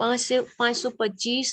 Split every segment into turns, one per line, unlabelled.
525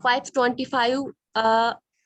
525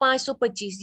525,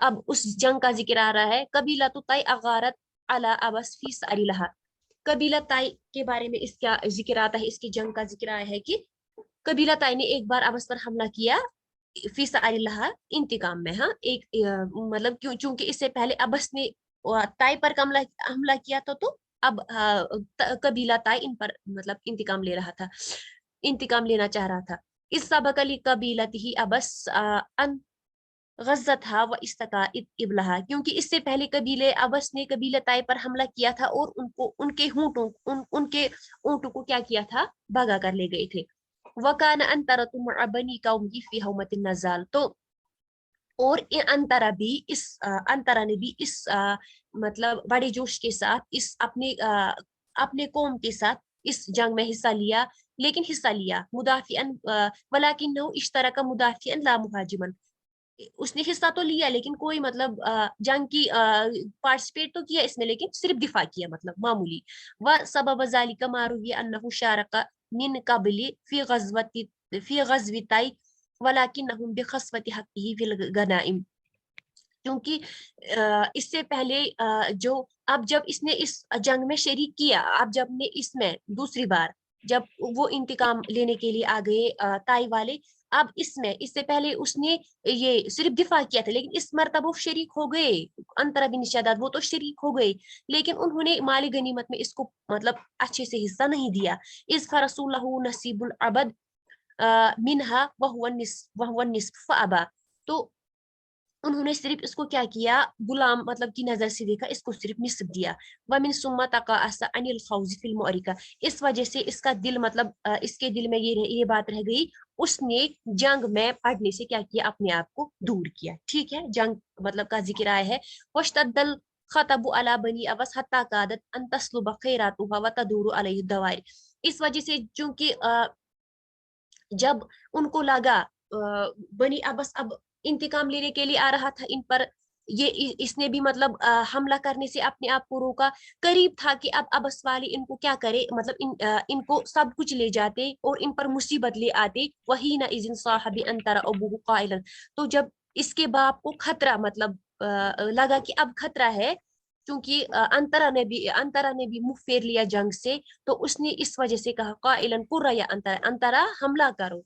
اب اس جنگ کا ذکر آ رہا ہے. قبیلہ تو طی اغارت علی ابس فی ساری لہا. قبیلہ طی کے بارے میں اس کا ذکر آتا ہے, اس کی جنگ کا ذکر آیا ہے کہ قبیلہ طی نے ایک بار ابس پر حملہ کیا فی ساری لہا, انتقام میں. ہاں ایک مطلب چونکہ اس سے پہلے ابس نے طی پر حملہ کیا تھا, تو اب قبیلہ طی ان پر مطلب انتقام لے رہا تھا, انتقام لینا چاہ رہا تھا. اس سبق علی قبیلتہ ابس ان غزتھا و استقاء ابلہا, کیونکہ اس سے پہلے قبیلے ابس نے قبیلہ طی پر حملہ کیا تھا اور ان کے اونٹوں کو کیا کیا تھا, بھگا کر لے گئے تھے. وکان انطرۃ مع بنی قومہ فی حومۃ النزال, تو اور انطرا نے بھی اس مطلب بڑے جوش کے ساتھ اس اپنے قوم کے ساتھ اس جنگ میں حصہ لیا, لیکن حصہ لیا مدافعن ولکنہ اشترک مدافعا لا مہاجما. اس نے حصہ تو لیا لیکن کوئی مطلب جنگ کی پارٹیسپیٹ تو کیا اس میں, لیکن صرف دفاع کیا, مطلب معمولی. وسبب ذلك ما روی انه شارک من قبل فی غزوتی ولکنہم بخسوۃ حقہ فی الغنائم, کیونکہ اس سے پہلے جو اب جب اس نے اس جنگ میں شریک کیا, اب جب نے اس میں دوسری بار جب وہ انتقام لینے کے لیے آ گئے طائی والے, اب اس سے پہلے اس نے یہ صرف دفاع کیا تھا, لیکن اس مرتبہ وہ شریک ہو گئے. انطرا بن شداد وہ تو شریک ہو گئے, لیکن انہوں نے مال غنیمت میں اس کو مطلب اچھے سے حصہ نہیں دیا. اس فرسول له نصیب العبد منہا وہو النصف فابا, تو انہوں نے صرف اس کو کیا کیا, غلام مطلب کی نظر سے دیکھا, اس کو صرف نصف دیا. ومن ثم تقاعس عن الخوض فی المعرکہ, اس وجہ سے اس کا دل مطلب اس کے دل میں یہ بات رہ گئی, اس نے جنگ میں پڑھنے سے کیا کیا, اپنے آپ کو دور کیا. ٹھیک ہے, جنگ مطلب کا ذکر آیا ہے. واشتد الخطب علی بنی ابس حتی کادت ان تسلب خیراتها وتدور علیہ الدوائر, اس وجہ سے چونکہ جب ان کو لگا بنی ابس اب انتقام لینے کے لیے آ رہا تھا ان پر, یہ اس نے بھی مطلب حملہ کرنے سے اپنے آپ کو روکا. قریب تھا کہ اب ابس والے ان کو کیا کرے, مطلب ان کو سب کچھ لے جاتے اور ان پر مصیبت لے آتے. وحین اذن صاحب انطرا ابوہ قائلا, تو جب اس کے باپ کو خطرہ مطلب لگا کہ اب خطرہ ہے, کیونکہ انطرا نے بھی منہ پھیر لیا جنگ سے, تو اس نے اس وجہ سے کہا قائلا قر یا انطرا حملہ کرو.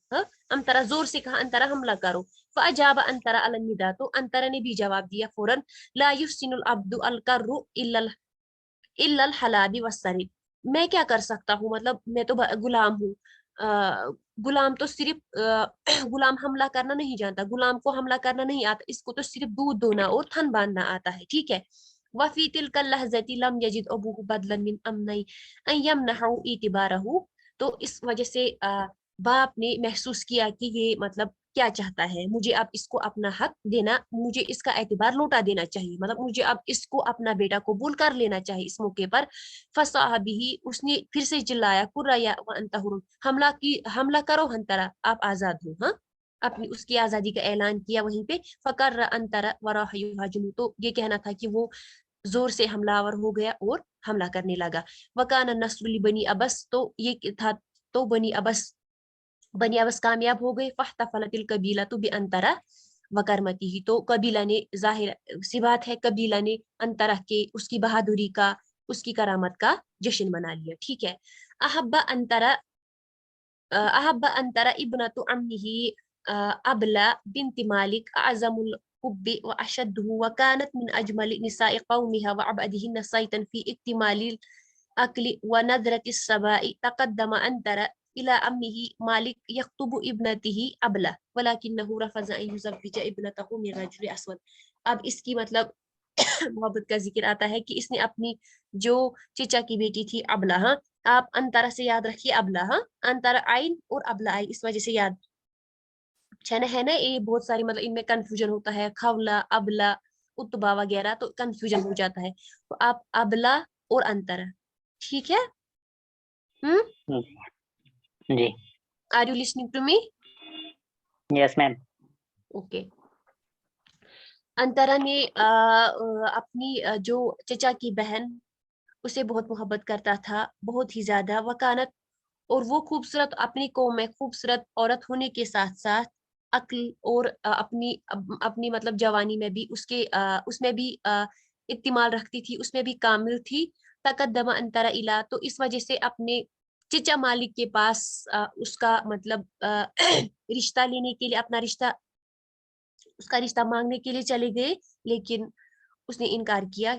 انطرا زور سے کہا انطرا حملہ کرو. فاجاب انطرا علی النداء, تو انطرا نے بھی جواب دیا فوراً. لا یحسن العبد القر الا الحلاب والسرب, میں کیا کر سکتا ہوں, مطلب میں تو غلام ہوں, غلام تو صرف غلام حملہ کرنا نہیں جانتا, غلام کو حملہ کرنا نہیں آتا, اس کو تو صرف دودھ دھونا اور تھن باندھنا آتا ہے. ٹھیک ہے. وفی تلک اللحظۃ لم یجد ابوہ بدلا من امنی ان یمنحہ اعتبارہ, تو اس وجہ سے باپ نے محسوس کیا کہ یہ مطلب کیا چاہتا ہے, مجھے اب اس کو اپنا حق دینا, مجھے اس کا اعتبار لوٹا دینا چاہیے, مطلب مجھے اب اس کو اپنا بیٹا قبول کر لینا چاہیے اس موقع پر. فصاح بہ, اس نے پھر سے چلایا قریا وانت حر, حملہ کرو انطرا, آپ آزاد ہو. ہاں, اپنی اس کی آزادی کا اعلان کیا وہیں پہ. فقر انطرا وراح یہاجم, تو یہ کہنا تھا کہ وہ زور سے حملہ آور ہو گیا اور حملہ کرنے لگا. وکان النصر لبنی ابس, تو یہ تھا, تو بنی ابس کامیاب ہو گئے. فاحتفلت القبیلۃ بانطرا وکرمتہ, تو قبیلہ نے, ظاہر سی بات ہے قبیلہ نے انطرا کے اس کی بہادری کا, اس کی کرامت کا جشن منا لیا. ٹھیک ہے. احب انطرا ابنۃ عمہ ابلا بنت مالک اعظم الحب واشدہ, وكانت من اجمل نساء قومها وابعدهن صيتا في اكتمال الاكل ونذرة السباء. تقدم انطرا الى امه مالک یخطب ابنته ابلا ولکنہ رفض ان یزوج ابنته من رجل اسود. اب اس کی مطلب محبت کا ذکر آتا ہے کہ اس نے اپنی جو چچا کی بیٹی تھی ابلا, ہاں آپ انطرا سے یاد رکھیے ابلا, ہاں انطرا عین اور ابلا عین, اس وجہ سے یاد ہے نا, یہ بہت ساری مطلب ان میں کنفیوژن ہوتا ہے, خولا ابلا اتبا وغیرہ, تو کنفیوژن ہو جاتا ہے. تو آپ ابلا اور انطرا, ٹھیک ہے.
جی.
Are you listening to me?
Yes ma'am.
Okay. انطرا نے اپنی جو چچا کی بہن, اسے بہت محبت کرتا تھا, بہت ہی زیادہ. وکانت, اور وہ خوبصورت, اپنی قوم میں خوبصورت عورت ہونے کے ساتھ ساتھ عقل اور اپنی مطلب جوانی میں بھی اس میں بھی اکتمال رکھتی تھی، اس میں بھی کامل تھی. تقدم انترا الا، تو اس وجہ سے اپنے چچا مالک کے پاس اس کا مطلب رشتہ لینے کے لیے اس کا رشتہ مانگنے کے لیے چلے گئے، لیکن اس نے انکار کیا.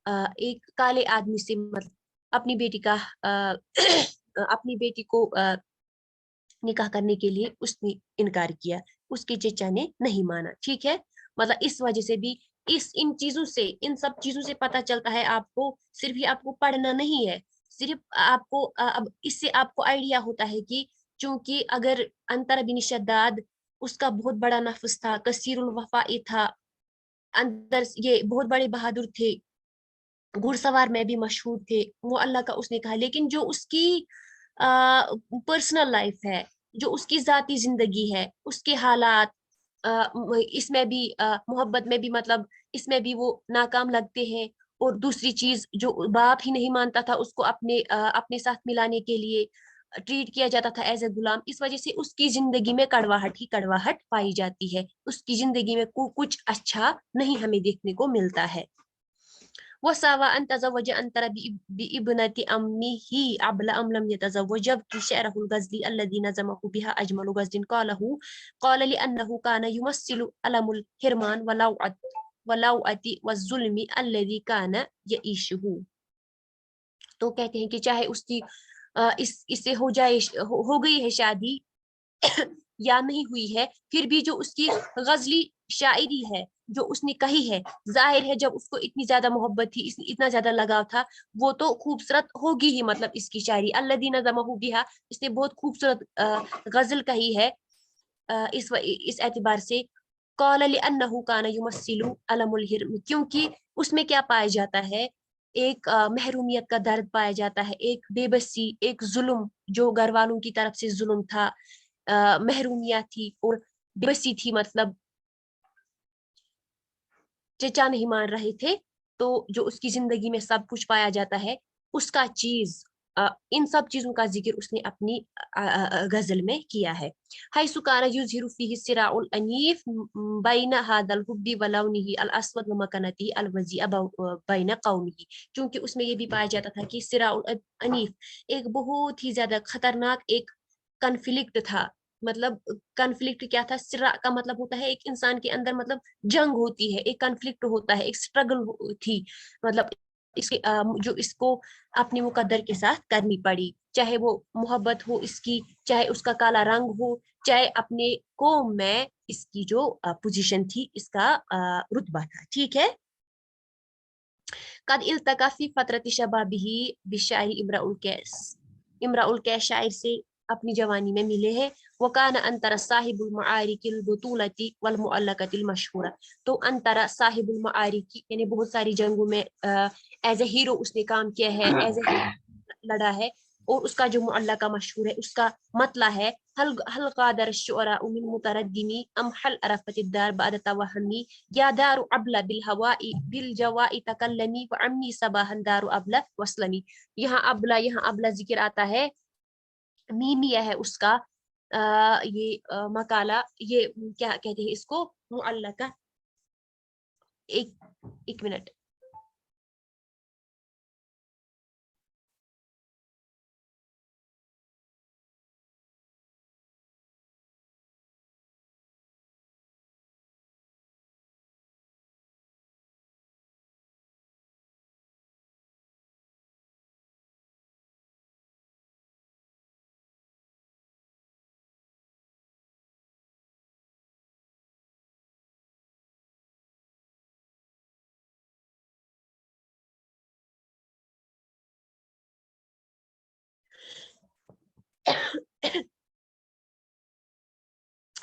ایک کالے آدمی سے مطلب اپنی بیٹی کو نکاح کرنے کے لیے اس نے انکار کیا، اس کے چچا نے نہیں مانا. ٹھیک ہے، مطلب اس وجہ سے بھی ان سب چیزوں سے پتہ چلتا ہے آپ کو، صرف ہی آپ کو پڑھنا نہیں ہے، صرف آپ کو اب اس سے آپ کو آئیڈیا ہوتا ہے کہ چونکہ اگر انتر بن شداد اس کا بہت بڑا نفس تھا، کثیر الوفاء تھا، اندر یہ بہت بڑے بہادر تھے، گھڑ سوار میں بھی مشہور تھے، وہ اللہ کا اس نے کہا. لیکن جو اس کی پرسنل لائف ہے، جو اس کی ذاتی زندگی ہے، اس کے حالات، اس میں بھی محبت میں بھی مطلب اس میں بھی وہ ناکام لگتے ہیں. اور دوسری چیز، جو باپ ہی نہیں مانتا تھا اس کو اپنے ساتھ ملانے کے لیے، ٹریٹ کیا جاتا تھا ایز اے غلام. اس وجہ سے اس کی زندگی میں کڑواہٹ پائی جاتی ہے، اس کی زندگی میں کچھ اچھا نہیں ہمیں دیکھنے کو ملتا ہے. وساوا ان تزوج انتر بابنة عمه ابل ام لم يتزوج، جبكي شعره الغزلي الذي نظمه بها اجمل غزل قال لانه كان يمثل الم الحرمان واللوعة والظلم الذي كان يعيشه. تو کہتے ہیں کہ چاہے اس کی اس سے ہو گئی ہے شادی یا نہیں ہوئی ہے، پھر بھی جو اس کی غزلی شاعری ہے جو اس نے کہی ہے، ظاہر ہے جب اس کو اتنی زیادہ محبت تھی، اتنا زیادہ لگاؤ تھا، وہ تو خوبصورت ہوگی ہی. مطلب اس کی شاعری الذی نظمہ بہا، اس نے بہت خوبصورت غزل کہی ہے اس اعتبار سے. قال لأنه كان يمثل ألم الحرم، کیونکہ اس میں کیا پایا جاتا ہے، ایک محرومیت کا درد پایا جاتا ہے، ایک بے بسی، ایک ظلم جو گھر والوں کی طرف سے ظلم تھا، محرومیت تھی اور بے بسی تھی، مطلب چچا نہیں مان رہے تھے. تو جو اس کی زندگی میں سب کچھ پایا جاتا ہے، اس کا چیز ان سب چیزوں کا ذکر اس نے اپنی غزل میں کیا ہے. حيث كان يظهر فيه الصراع العنيف بين هذا الحب ولونه الاسود ومكانته الوزيع بين قومه، کیونکہ اس میں یہ بھی پایا جاتا تھا کہ صراع العنيف ایک بہت ہی زیادہ خطرناک ایک کنفلکٹ تھا. مطلب کنفلکٹ کیا تھا؟ صراع کا مطلب ہوتا ہے ایک انسان کے اندر مطلب جنگ ہوتی ہے، ایک کنفلکٹ ہوتا ہے، ایک سٹرگل تھی، مطلب جو اس کو اپنے مقدر کے ساتھ کرنی پڑی، چاہے وہ محبت ہو اس کی، چاہے اس کا کالا رنگ ہو، چاہے اپنے قوم میں اس کی جو پوزیشن تھی، اس کا رتبہ تھا. ٹھیک ہے. قد التقى في فترة شبابه بالشاعر امرؤ القیس شاعر سے اپنی جوانی میں ملے ہیں. وكان انتر صاحب المعارك البطولة والمعلقة المشهورة، تو انتر صاحب المعارك یعنی بہت ساری جنگوں میں ایز اے ہیرو اس نے کام کیا ہے، ایز اے لڑا ہے. اور اس کا جو معلقہ مشہور ہے، اس کا مطلع ہے هل قادر الشعراء من متردمی ام هل عرفت الدار بعد توهمی، یا دار ابل بالجواء تکلمی وعمی صباحا دار ابل وسلمی. یہاں ابلا ذکر آتا ہے، میمیہ ہے اس کا یہ مقالہ، یہ کیا کہتے ہیں اس کو، معلقہ. ایک منٹ.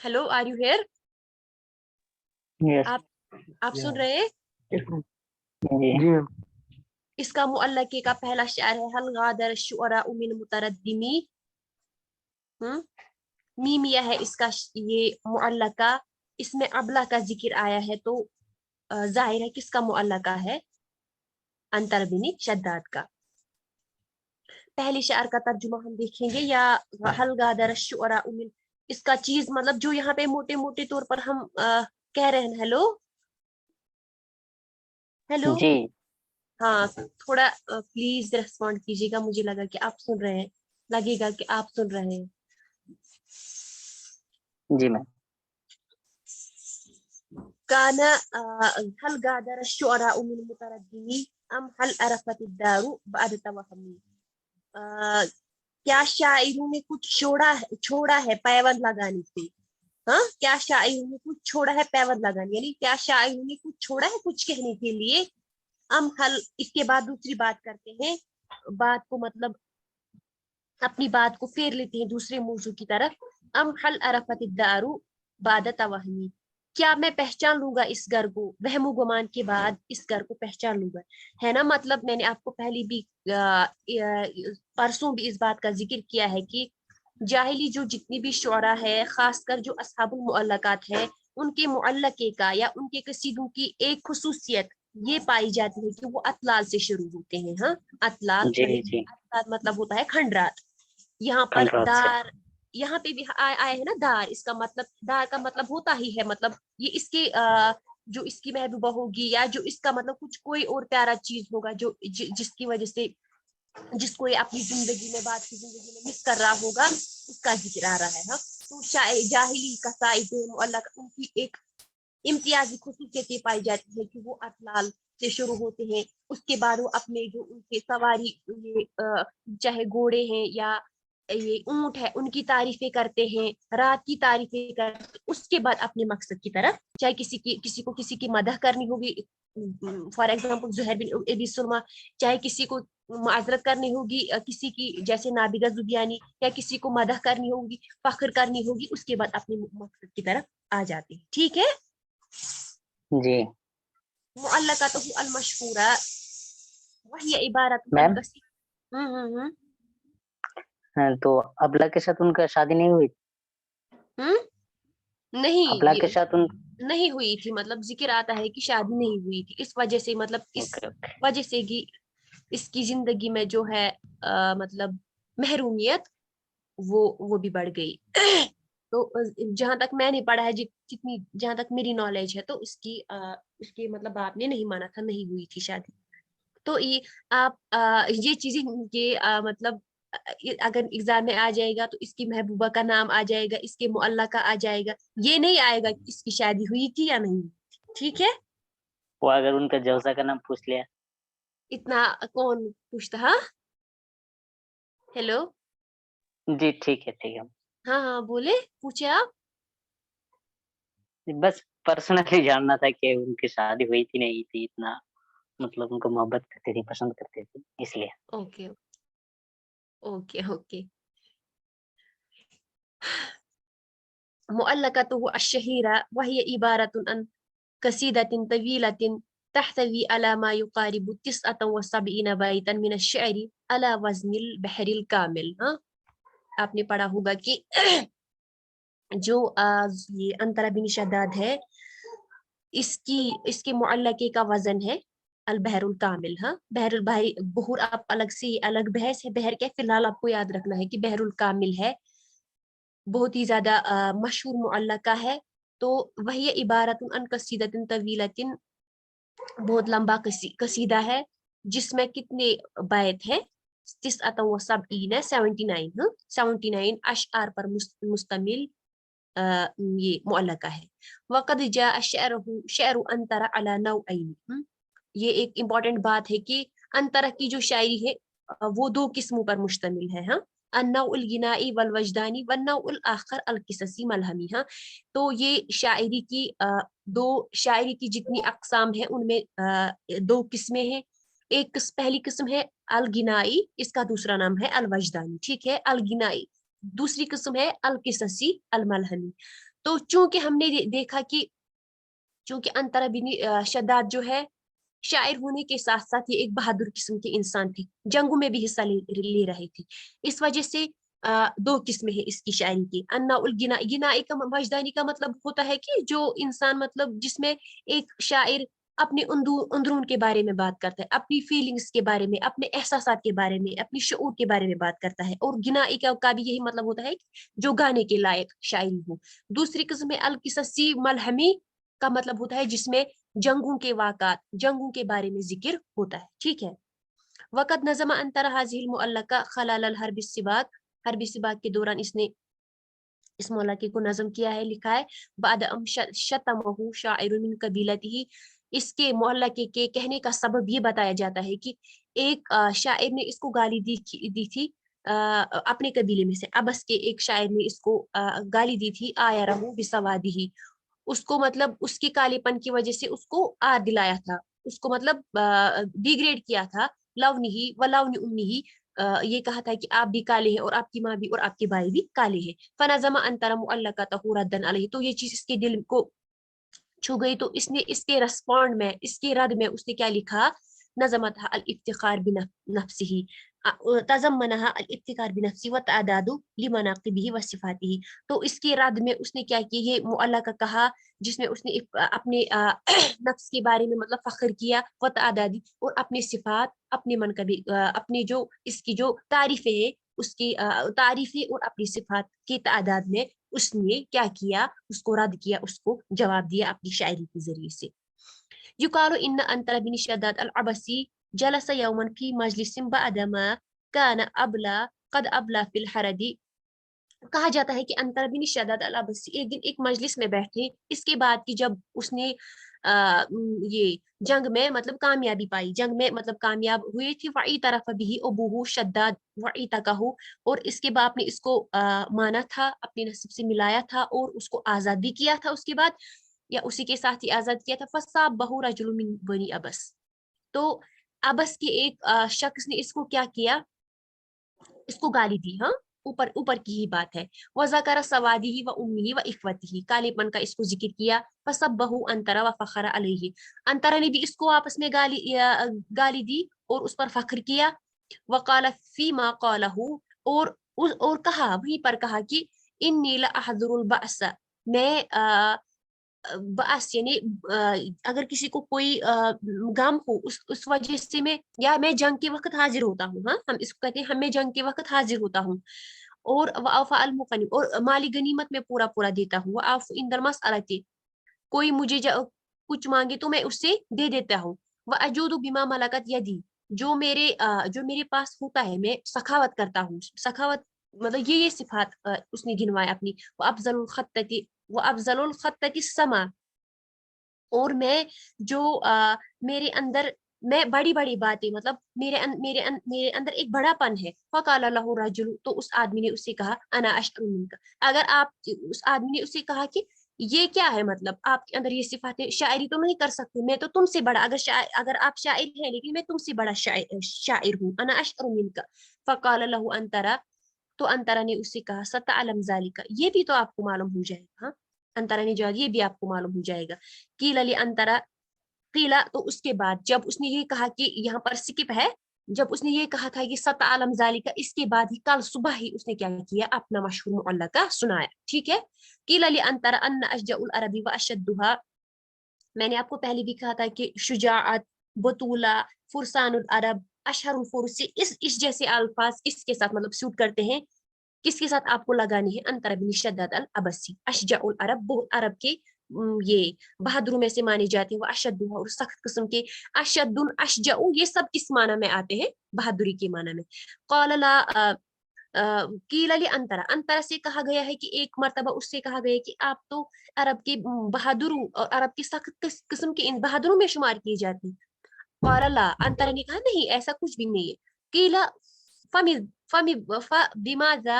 Hello, are you here?
Yes.
آپ سن رہے ہیں؟
جی.
اس کا معلقے کا پہلا شعر ہے هل غادر الشعراء من متردمی. میمیہ ہے اس کا یہ معلقہ، اس میں ابلا کا ذکر آیا ہے، تو ظاہر ہے کس کا معلقہ ہے؟ انتر بن شداد کا. پہلی شعر کا ترجمہ ہم دیکھیں گے. یا هل غادر الشعراء من اس کا چیز مطلب جو یہاں پہ موٹے موٹے طور پر ہم کہہ رہے ہیں. ہیلو ہیلو
جی
ہاں تھوڑا پلیز ریسپونڈ کیجیے گا, مجھے لگا کہ آپ سن رہے ہیں, لگے گا کہ آپ سن رہے ہیں.
جی میم.
كان هل غادر الشعراء من مترددين ام هل عرفت الدار بعد توهمي. کیا شاعروں نے کچھ چھوڑا ہے پیوند لگانے سے. ہاں کیا شاعروں نے کچھ چھوڑا ہے پیوند لگانے, یعنی کیا شاعروں نے کچھ چھوڑا ہے کچھ کہنے کے لیے. ام حل, اس کے بعد دوسری بات کرتے ہیں, بات کو مطلب اپنی بات کو پھیر لیتے ہیں دوسرے موضوع کی طرف. ام حل عرفت الدار بعد توہمی, کیا میں پہچان لوں گا اس گھر کو وہم و گمان کے بعد, اس گھر کو پہچان لوں گا, ہے نا. مطلب میں نے آپ کو پہلی بھی پرسوں بھی اس بات کا ذکر کیا ہے کہ جاہلی جو جتنی بھی شعراء ہے, خاص کر جو اصحاب المعلقات ہے, ان کے معلقے کا یا ان کے قصیدوں کی ایک خصوصیت یہ پائی جاتی ہے کہ وہ اطلال سے شروع ہوتے ہیں. ہاں اطلال,
جی جی
اطلال مطلب ہوتا ہے کھنڈرات. یہاں پر
کھنڈرات سے.
دار, یہاں پہ بھی آیا ہے نا دار, اس کا مطلب دار کا مطلب ہوتا ہی ہے مطلب یہ اس کے جو اس کی محبوبہ ہوگی یا جو اس کا مطلب کچھ کوئی اور پیارا چیز ہوگا جو جس کی وجہ سے جس کو یہ اپنی زندگی میں بات کی زندگی میں مس کر رہا ہوگا, اس کا ذکر آ رہا ہے. ہاں تو جاہلی قصائد اللہ ان کی ایک امتیازی خصوصیتیں پائی جاتی ہے کہ وہ اطلال سے شروع ہوتے ہیں. اس کے بعد وہ اپنے جو ان کے سواری چاہے گھوڑے ہیں یا یہ اونٹ ہے ان کی تعریفیں کرتے ہیں, رات کی تعریفیں کرتے ہیں. اس کے بعد اپنے مقصد کی طرف, چاہے کسی کی مدح کرنی ہوگی, فار ایگزامپل زہیر بن ابی سلمہ, چاہے کسی کو معذرت کرنی ہوگی کسی کی جیسے نابغہ زبیانی, یا کسی کو مدح کرنی ہوگی, فخر کرنی ہوگی, اس کے بعد اپنے مقصد کی طرف آ جاتے ہیں. ٹھیک ہے.
جی
معلقاتہ المشہورہ وہی عبارت
میم, تو ابلا کے ساتھ ان کا شادی نہیں ہوئی؟
نہیں
ابلا کے ساتھ ان
نہیں ہوئی تھی, مطلب ذکر آتا ہے کہ شادی نہیں ہوئی تھی. اس وجہ سے مطلب اس وجہ سے کہ اس کی زندگی میں جو ہے مطلب محرومیت وہ بھی بڑھ گئی. تو جہاں تک میں نے پڑھا ہے, جتنی جہاں تک میری نالج ہے, تو اس کے مطلب باپ نے نہیں مانا تھا, نہیں ہوئی تھی شادی. تو یہ آپ یہ چیزیں مطلب اگر ایگزام میں آ جائے گا تو اس کی محبوبہ کا نام آ جائے گا, اس کے معلقہ آ جائے گا, یہ نہیں آئے گا کہ اس کی شادی ہوئی تھی یا نہیں. ٹھیک ہے.
وہ اگر ان کا جوزہ کا نام پوچھ لیا,
اتنا کون پوچھتا. ہاں ہیلو,
جی ٹھیک ہے ٹھیک ہے.
ہاں ہاں بولے, پوچھے آپ.
بس پرسنلی جاننا تھا کہ ان کی شادی ہوئی تھی نہیں تھی, اتنا مطلب ان کو محبت کرتے تھے, پسند کرتے تھے, اس لیے.
Okay okay okay. معلقته الشهيرة وهي عبارة عن قصيدة طويلة تحتوي على ما يقارب 79 بيتا من الشعر على وزن البحر الكامل. ہاں آپ نے پڑھا ہوگا کہ جو یہ انطرا بن شداد ہے, اس کے معلقے کا وزن ہے البحر الکامل. ہاں بحر بحر آپ الگ سے الگ بحث ہے, بحر کے فی الحال آپ کو یاد رکھنا ہے کہ بحر الکامل ہے, بہت ہی زیادہ مشہور معلقہ ہے. تو وہی عبارت عن قصیدۃ طویلۃ, بہت لمبا قصیدہ ہے جس میں کتنے بیت ہیں, 79 79 اشعار پر مشتمل یہ معلقہ ہے. وقد جاء شعر انطرا علی نوعین, یہ ایک امپورٹنٹ بات ہے کہ انطرا کی جو شاعری ہے وہ دو قسموں پر مشتمل ہے. ہاں النوع الغنائی والوجدانی والنوع الاخر القصصی ملہمی. ہاں تو یہ شاعری کی جتنی اقسام ہیں ان میں دو قسمیں ہیں. ایک پہلی قسم ہے الغنائی, اس کا دوسرا نام ہے الوجدانی. ٹھیک ہے. الغنائی, دوسری قسم ہے القصصی الملہمی. تو چونکہ ہم نے دیکھا کہ چونکہ انطرا بن شداد جو ہے شاعر ہونے کے ساتھ ساتھ یہ ایک بہادر قسم کے انسان تھے, جنگوں میں بھی حصہ لے رہے تھے, اس وجہ سے دو قسمیں ہیں اس کی شاعری کی. النوع الغنائی کا وجدانی کا مطلب ہوتا ہے کہ جو انسان مطلب جس میں ایک شاعر اپنے اندرون کے بارے میں بات کرتا ہے, اپنی فیلنگز کے بارے میں, اپنے احساسات کے بارے میں, اپنی شعور کے بارے میں بات کرتا ہے. اور گنائی کا بھی یہی مطلب ہوتا ہے جو گانے کے لائق شاعری ہو. دوسری قسم ہے القصصی ملہمی کا مطلب ہوتا ہے جس میں جنگوں کے واقعات, جنگوں کے بارے میں ذکر ہوتا ہے. ٹھیک ہے. وقت نظم انتر حاضر المعلقہ خلال الحرب السباق, حرب السباق کے دوران اس نے اس معلقے کو نظم کیا ہے, لکھا ہے. بعد شتمہ شاعر من قبیلتہ, اس کے معلقے کے کہنے کا سبب یہ بتایا جاتا ہے کہ ایک شاعر نے اس کو گالی دی تھی اپنے قبیلے میں سے. ابس کے ایک شاعر نے اس کو گالی دی تھی. آیا رہو بسوادہ, اس کو مطلب اس کے کالے پن کی وجہ سے اس کو آر دلایا تھا, اس کو مطلب ڈیگریڈ کیا تھا. لونہی و لون امہی, یہ کہا تھا کہ آپ بھی کالے ہیں اور آپ کی ماں بھی اور آپ کے بھائی بھی کالے ہیں. فنظم انتر معلقتہ ردًا علیہ, تو یہ چیز اس کے دل کو چھو گئی, تو اس نے اس کے ریسپونڈ میں, اس کے رد میں اس نے کیا لکھا, نظمتها الافتخار بنفسه, تضمنها الافتخار بنفسه والتعداد لمناقبه وصفاته. تو اس کے رد میں اس نے کیا کیا, یہ معلقہ کہا جس میں اس نے اپنے نفس کے بارے میں مطلب فخر کیا, وتعداد اور اپنے صفات, اپنے منقبی, اپنے جو اس کی جو تعریفیں ہیں اس کی تعریفیں اور اپنی صفات کی تعداد میں اس نے کیا کیا, اس کو رد کیا, اس کو جواب دیا اپنی شاعری کے ذریعے سے. یقال ان انتر بن شداد العبسی جلس یوما فی مجلس بعدما کان ابلا قد ابلا فی الحرد, کہا جاتا ہے کہ انتر بن شداد العبسی ایک دن ایک مجلس میں بیٹھے اس کے بعد کہ جب اس نے یہ جنگ میں مطلب کامیابی پائی, جنگ میں مطلب کامیاب ہوئے تھی. وعی طرف بھی ابوہ شداد وعی تکہ, اور اس کے باپ نے اس کو مانا تھا, اپنے نصب سے ملایا تھا اور اس کو آزاد بھی کیا تھا اس کے بعد, یا اسی کے ساتھ ہی آزاد کیا تھا. فصابہ رجل من بنی ابس, تو ابس کے ایک شخص نے اس کو کیا کیا, اس کو گالی دی. ہاں, اوپر کی ہی بات ہے. وذکر سوادہ و امہ و اخوتہ, کالے پن کا اس کو ذکر کیا. فسبہ انتر و فخر علیہ, انتر نے بھی اس کو آپس میں گالی دی اور اس پر فخر کیا. وقال فیما قالہ, اور کہا, وہیں پر کہا کہ انی لاحذر البأس, میں بأس یعنی اگر کسی کو کوئی غم ہو اس وجہ سے میں جنگ کے وقت حاضر ہوتا ہوں. ہاں, ہم اس کو کہتے ہیں ہم میں جنگ کے وقت حاضر ہوتا ہوں. اور وأوفى المغنم, اور مالی غنیمت میں پورا دیتا ہوں. وأعفو عند المسألة, کوئی مجھے کچھ مانگے تو میں اس سے دے دیتا ہوں. وأجود بما ملكت يدي, جو میرے پاس ہوتا ہے میں سخاوت کرتا ہوں. سخاوت مطلب یہ صفات اس نے گنوائے اپنی. وأفضل الخطة السما, اور میں جو میرے اندر میں بڑی باتیں مطلب میرے اندر ایک بڑا پن ہے. فقال له رجل, تو اس آدمی نے اسے کہا, انا اشعر منك, اگر آپ اس آدمی نے اسے کہا کہ یہ کیا ہے, مطلب آپ کے اندر یہ صفات ہے, شاعری تو نہیں کر سکتے, میں تو تم سے بڑا, اگر آپ شاعر ہیں لیکن میں تم سے بڑا شاعر ہوں. انا اشعر منك. فقال له انترا, تو انترا نے اسے کہا, ستعلم ذلك, یہ بھی تو آپ کو معلوم ہو جائے گا. ہاں, انترا نے جواب, یہ بھی آپ کو معلوم ہو جائے گا. قیل لانترا, قیلا, تو اس کے بعد جب اس نے یہ کہا کہ یہاں پر سکپ ہے, جب اس نے یہ کہا تھا کہ ستعلم ذالک, اس کے بعد ہی کل صبح ہی اس نے کیا کیا, اپنا مشہور معلقہ سنایا. ٹھیک ہے. قیل لانترا ان اشجع العرب واشدها, میں نے آپ کو پہلے بھی کہا تھا کہ شجاعت, بطولہ, فرسان العرب, اشہر الفرس, اس جیسے الفاظ کس کے ساتھ مطلب سوٹ کرتے ہیں, کس کے ساتھ آپ کو لگانی ہے, انتر بن شداد العبسی. اشجع العرب, بہت عرب کے یہ بہادروں میں سے مانے جاتے ہیں. وہ اشد, اور سخت قسم کے. اشد, اشجع, یہ سب کس معنی میں آتے ہیں, بہادری کے معنی میں. قال لا قیل لانترا, انترا سے کہا گیا ہے کہ ایک مرتبہ اس سے کہا گیا کہ آپ تو عرب کے بہادروں اور عرب کے سخت قسم کے ان بہادروں میں شمار کیے جاتے ہیں. قال لا, انترا نے کہا نہیں, ایسا کچھ بھی نہیں ہے. قیل بماذا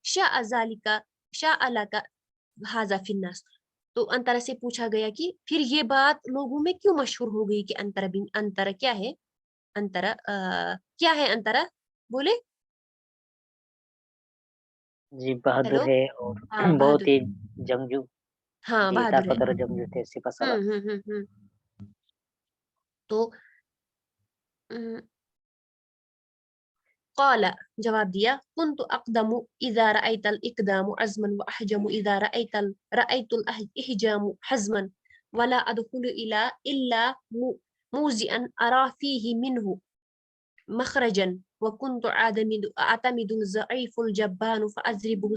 شاء ذلك شاء لك هذا في الناس, تو انترا سے پوچھا گیا کہ پھر یہ بات لوگوں میں کیوں مشہور ہو گئی کہ انترا کیا ہے, انترا کیا ہے, انترا بولے.
جی بہادر
ہیلو,
ہے اور
ہاں
بہت
بہادر,
ہی جنگجو,
ہاں
جی
بہادر ہے.
طاقتور جنگجو تھے, سپہ سالار.
تو قال, جواب دیا, كنت اقدم اذا رأيت الاقدام عزما واحجم اذا رأيت الاحجام حزما. ولا ادخل الا موزئا ارى فيه منه مخرجا وكنت اعتمد الضعيف الجبان فاضربه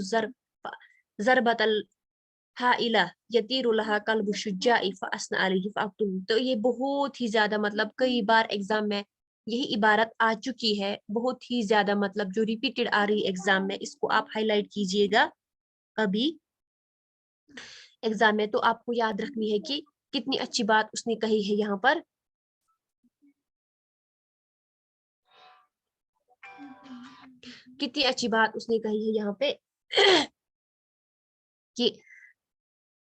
ضربة الهائلة يطير لها قلب الشجاع فاثنى عليه فاقتله. تو یہ بہت ہی زیادہ مطلب کئی بار ایگزام میں یہی عبارت آ چکی ہے، بہت ہی زیادہ مطلب جو ریپیٹڈ آ رہی ایگزام میں، اس کو آپ ہائی لائٹ کیجئے گا کبھی ایگزام میں، تو آپ کو یاد رکھنی ہے کہ کتنی اچھی بات اس نے کہی ہے یہاں پر. کتنی اچھی بات اس نے کہی ہے یہاں پہ کہ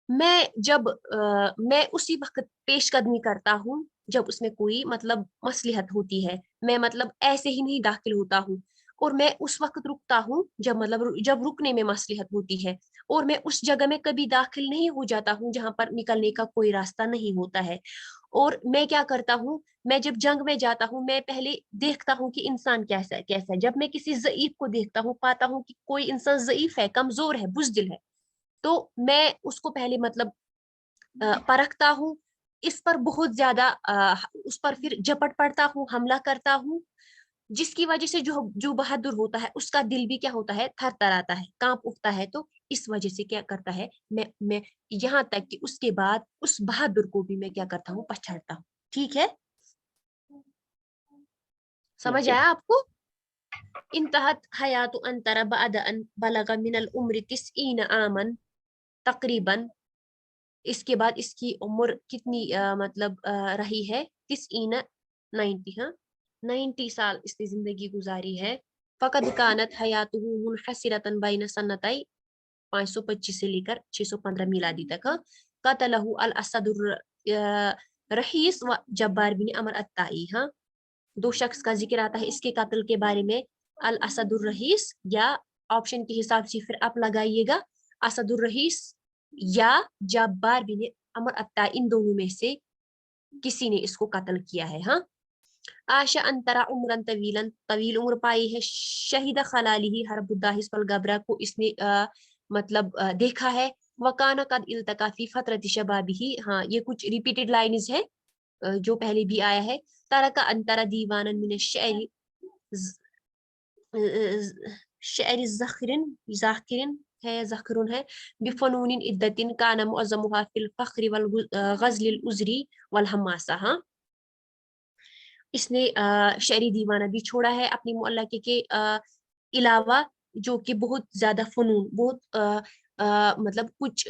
میں اسی وقت پیش قدمی کرتا ہوں جب اس میں کوئی مطلب مصلحت ہوتی ہے، میں مطلب ایسے ہی نہیں داخل ہوتا ہوں، اور میں اس وقت رکتا ہوں جب رکنے میں مصلحت ہوتی ہے، اور میں اس جگہ میں کبھی داخل نہیں ہو جاتا ہوں جہاں پر نکلنے کا کوئی راستہ نہیں ہوتا ہے. اور میں کیا کرتا ہوں، میں جب جنگ میں جاتا ہوں میں پہلے دیکھتا ہوں کہ انسان کیسا ہے. جب میں کسی ضعیف کو دیکھتا ہوں، پاتا ہوں کہ کوئی انسان ضعیف ہے، کمزور ہے، بزدل ہے، تو میں اس کو پہلے مطلب پرکھتا ہوں، اس پر بہت زیادہ اس پر پھر جپٹ پڑتا ہوں، حملہ کرتا ہوں، جس کی وجہ سے جو بہادر ہوتا ہے اس کا دل بھی کیا ہوتا ہے، تھر تھر آتا ہے، کانپ اٹھتا ہے. تو اس وجہ سے کیا کرتا ہے، میں یہاں تک کہ اس کے بعد اس بہادر کو بھی میں کیا کرتا ہوں، پچھاڑتا ہوں. ٹھیک ہے، سمجھ آیا آپ کو؟ انتہت حیات انتر بعد ان بلغ من العمر 90 عاما تقریباً. اس کے بعد اس کی عمر کتنی مطلب رہی ہے، 90 سال اس نے زندگی گزاری ہے. فقد کانت حیاتہ منحصرۃ بین سنتئی 525 سے لے کر 615 میلادی تک. قتلہ الاسد الرحیس و جبار بن عمر الطائی. ہاں، دو شخص کا ذکر آتا ہے اس کے قتل کے بارے میں، الاسد الرحیس، یا آپشن کے حساب سے پھر آپ لگائیے گا اسد الرحیس یا جبار بن عمر الطائی، ان دونوں میں سے کسی نے اس کو قتل کیا ہے. ہاں، عاشا انترا عمرن طویل عمر پائی ہے. شہید خلالی حرب الداہس والگبرا کو اس نے مطلب دیکھا ہے. وکانا قد التقا فی فترت شبابہ. ہاں، یہ کچھ ریپیٹڈ لائنز ہے جو پہلے بھی آیا ہے. ترک انترا دیوانا من شعر ذاکرن ہے، ذخرن ہے، بفنون عدتن کان معظمها فی الفخر والغزل العذری والحماسہ. ہاں، اس نے شعری دیوانہ بھی چھوڑا ہے اپنی معلقے کے علاوہ، جو کہ بہت زیادہ فنون، بہت مطلب کچھ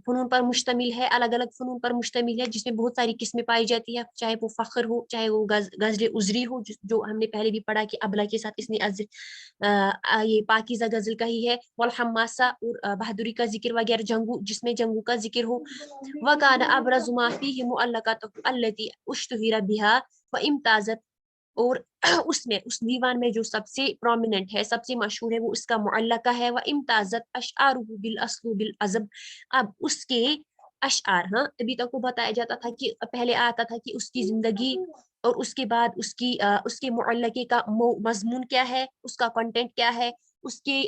فنون پر مشتمل ہے، الگ الگ فنون پر مشتمل ہے، جس میں بہت ساری قسمیں پائی جاتی ہے، چاہے وہ فخر ہو، چاہے وہ غزل عذری ہو، جو ہم نے پہلے بھی پڑھا کہ ابلا کے ساتھ اس نے یہ پاکیزہ غزل کہی ہے، والحماسہ، اور بہادری کا ذکر وغیرہ، جس میں جنگوں کا ذکر ہو. وَكَانَ أَبْرَزُ مَا فِيهِ مُؤَلَّقَاتُهُ الَّتِي اشْتُهِرَ بِهَا وَإِمْتَازَتْ. اور اس دیوان میں جو سب سے پرومیننٹ ہے، سب سے مشہور ہے، وہ اس کا معلقہ ہے. وَإِمْتَازَتْ أَشْعَارُهُ بِالْأَصْلُ بِالْعَذْبِ. اب اس کے اشعار، ہاں، ابھی تک کو بتایا جاتا تھا کہ پہلے آتا تھا کہ اس کی زندگی، اور اس کے بعد اس کے معلقے کا مضمون کیا ہے، اس کا کنٹینٹ کیا ہے، اس کے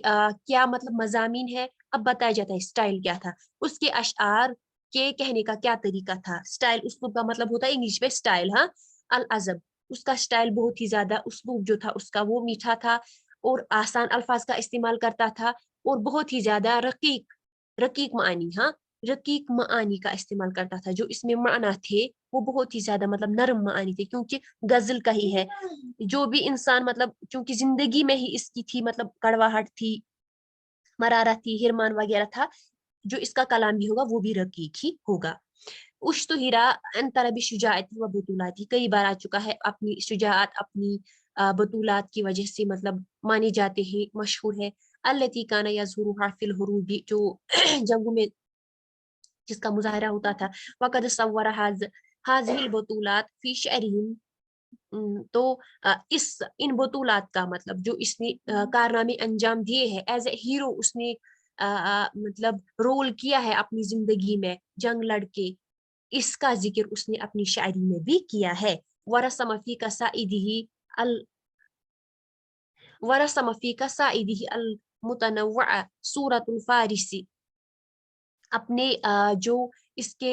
کیا مطلب مضامین ہے. اب بتایا جاتا ہے اسٹائل کیا تھا اس کے اشعار کے کہنے کا، کیا طریقہ تھا. اسٹائل اسلوب کا مطلب ہوتا ہے انگلش میں اسٹائل. ہاں، العذب، اس کا اسٹائل بہت ہی زیادہ، اسلوب جو تھا اس کا وہ میٹھا تھا، اور آسان الفاظ کا استعمال کرتا تھا، اور بہت ہی زیادہ رقیق معانی، ہاں، رقیق معانی کا استعمال کرتا تھا. جو اس میں معنی تھے وہ بہت ہی زیادہ مطلب نرم معانی تھے، کیونکہ غزل کا ہی ہے. جو بھی انسان مطلب چونکہ زندگی میں ہی اس کی تھی مطلب کڑواہٹ تھی، مرارت تھی، ہرمان وغیرہ تھا، جو اس کا کلام بھی ہوگا وہ بھی رقیق ہی ہوگا. اشتہرا انتر بشجاعت و بطولات، کئی بار آ چکا ہے، اپنی شجاعت، اپنی بطولات کی وجہ سے مطلب مانے جاتے ہیں، مشہور ہے. التی کان یظہرها فی الحروب، جو جنگوں میں جس کا مظاہرہ ہوتا تھا. وقد صور هذه البطولات فی شعرهم. تو ان بطولات کا مطلب جو اس نے کارنامے انجام دیے ہیں، ایز اے ہیرو اس نے مطلب رول کیا ہے اپنی زندگی میں، جنگ لڑ کے، اس کا ذکر اس نے اپنی شاعری میں بھی کیا ہے. ورسم فی قصائدہ المتنوع سورۃ الفارسی. اپنے جو اس کے